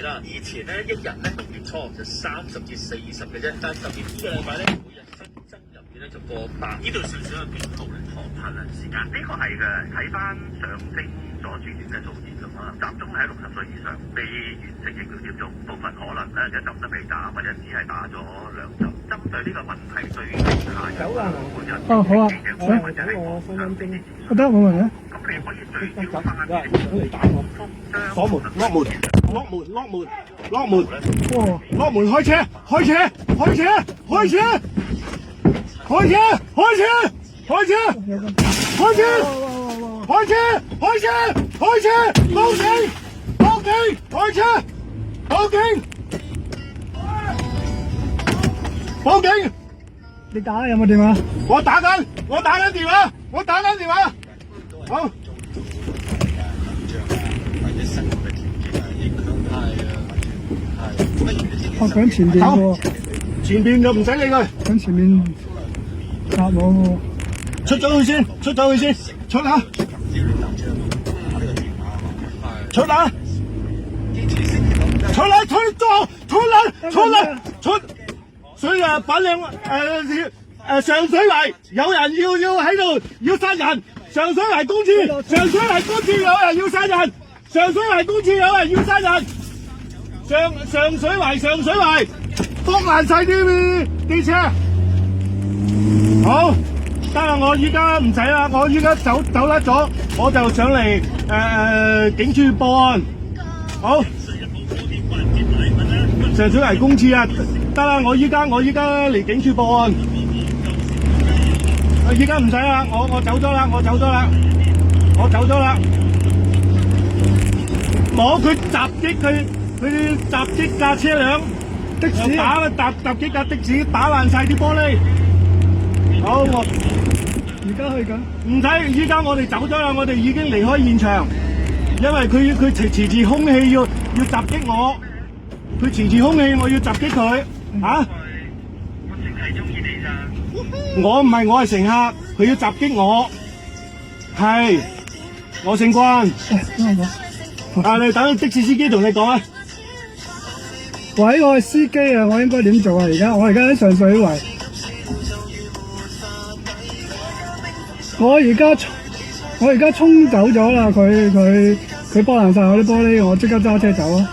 貴啦。以前咧一日咧6月初就30至40嘅啫，但係特別呢個禮拜咧每日新增入院咧就過百。呢度少少嘅警號咧，航拍量時間呢個係嘅，睇翻上升咗住院嘅數字咁啊，集中喺60歲以上未完成疫苗接種，部分可能咧一針都未打，或者只係打咗2針。針對呢個問題，對於下游每日哦，好啊，或者係我分分鐘我得冇問題。咁你可以聚焦翻嚟打我，鎖門，lock門，lock門，lock門，lock門，哇，lock門開車，開車，開車，開車，開車，開車，開車，開車，開車，開車，開車，報警，報警，開車，報警，報警。你打有冇電話？我打緊電話，我打緊電話。好。我響前邊喎，前邊就唔使理佢，響前面答我喎。出咗去先，出咗去先，出啦，出啦，出啦，出啦，所以啊，反正上水圍有人要喺度要殺人，上水圍公廁有人要殺人，上水圍公廁有人要殺人。上水圍，剝爛晒啲車。好，得啦，我依家唔使啦，我依家走甩咗，我就上嚟警署報案。好，上水圍公廁啊，得啦，我依家嚟警署報案。依家唔使啦，我走咗啦。冇，佢襲擊架車輛，的士襲擊架的士，打爛晒啲玻璃。好，我而家去緊。唔使，依家我哋走咗啦，我哋已經離開現場，因為佢持住兇器要襲擊我，佢持住兇器我要襲擊佢。啊？我淨係中意你咋？我唔係，我係乘客，佢要襲擊我。係，我姓關。你等的士司機同你講啊。喂，我係司機啊，我應該點做啊？我而家喺上水圍，我而家衝走咗啦，佢剝爛晒我啲玻璃，我即刻揸車走啊！